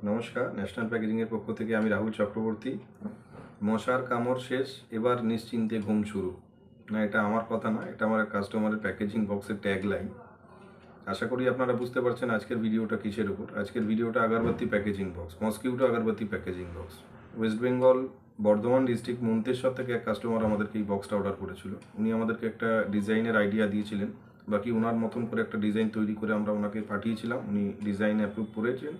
নমস্কার, ন্যাশনাল প্যাকেজিংয়ের পক্ষ থেকে আমি রাহুল চক্রবর্তী। মশার কামড় শেষ, এবার নিশ্চিন্তে ঘুম শুরু। না, এটা আমার কথা না, এটা আমার কাস্টমারের প্যাকেজিং বক্সের ট্যাগ লাইন। আশা করি আপনারা বুঝতে পারছেন আজকের ভিডিওটা কিসের উপর। আজকের ভিডিওটা আগরবাতি প্যাকেজিং বক্স, মসকিউটো আগরবাতি packaging box. West Bengal Bardhaman district Manteswar থেকে এক কাস্টমার আমাদেরকে এই বক্সটা অর্ডার করেছিল। উনি আমাদেরকে একটা ডিজাইনের আইডিয়া দিয়েছিলেন, বাকি ওনার মতন করে একটা ডিজাইন তৈরি করে আমরা ওনাকে পাঠিয়েছিলাম। উনি ডিজাইন অ্যাপ্রুভ করেছেন,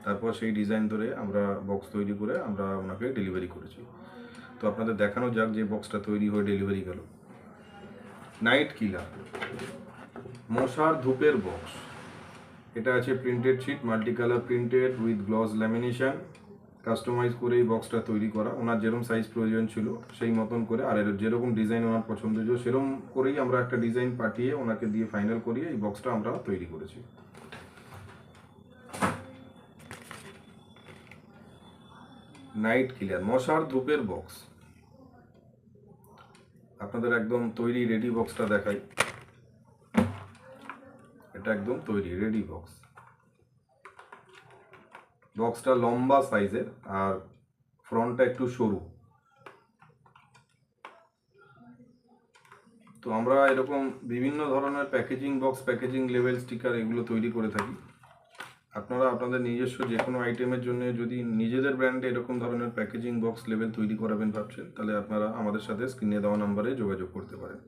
তারপর সেই ডিজাইন ধরে আমরা বক্স তৈরি করে আমরা ওনাকে ডেলিভারি করেছি। তো আপনাদের দেখানো যাক যে বক্সটা তৈরি হয়ে ডেলিভারি গেল। নাইট কিলার মশার ধূপের বক্স। এটা আছে printed sheet, multi colour printed with gloss lamination. Customise করে এই বক্সটা তৈরি করা, ওনার যেরকম সাইজ প্রয়োজন ছিল সেই মতন করে, আর এর যেরকম ডিজাইন ওনার পছন্দ ছিল সেরকম করেই আমরা একটা ডিজাইন পাঠিয়ে ওনাকে দিয়ে ফাইনাল করিয়ে এই বক্সটা আমরা তৈরি করেছি। নাইট কিলার মশার ধূপের বক্স আপনাদের একদম তৈরি রেডি বক্সটা দেখাই। এটা একদম তৈরি রেডি বক্স। বক্সটা লম্বা সাইজের আর ফ্রন্টটা একটু সরু। তো আমরা এরকম বিভিন্ন ধরনের packaging box, packaging level, sticker এগুলো তৈরি করে থাকি। আপনারা আপনাদের নিজস্ব যে কোনো আইটেমের জন্য যদি নিজেদের ব্র্যান্ডে এরকম ধরনের প্যাকেজিং বক্স লেভেল তৈরি করাবেন ভাবছেন, তাহলে আপনারা আমাদের সাথে স্ক্রিনে দেওয়া নাম্বারে যোগাযোগ করতে পারেন।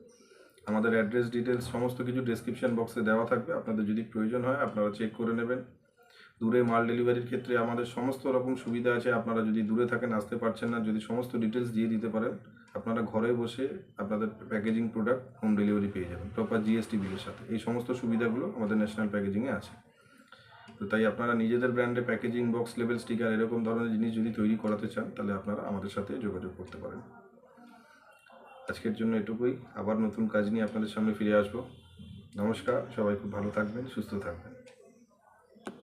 আমাদের অ্যাড্রেস ডিটেলস সমস্ত কিছু ডেসক্রিপশন বক্সে দেওয়া থাকবে। আপনাদের যদি প্রয়োজন হয় আপনারা চেক করে নেবেন। দূরে মাল ডেলিভারির ক্ষেত্রে আমাদের সমস্ত রকম সুবিধা আছে। আপনারা যদি দূরে থাকেন, আসতে পারছেন না, যদি সমস্ত ডিটেলস দিয়ে দিতে পারেন, আপনারা ঘরে বসে আপনাদের প্যাকেজিং প্রোডাক্ট হোম ডেলিভারি পেয়ে যাবেন প্রপার জিএসটি বিলের সাথে। এই সমস্ত সুবিধাগুলো আমাদের ন্যাশনাল প্যাকেজিংয়ে আছে। তো তাই আপনারা নিজেদের ব্র্যান্ডে প্যাকেজিং বক্স লেভেল, স্টিকার এরকম ধরনের জিনিস যদি তৈরি করাতে চান, তাহলে আপনারা আমাদের সাথে যোগাযোগ করতে পারেন। আজকের জন্য এটুকুই। আবার নতুন কাজ নিয়ে আপনাদের সামনে ফিরে আসবো। নমস্কার, সবাই খুব ভালো থাকবেন, সুস্থ থাকবেন।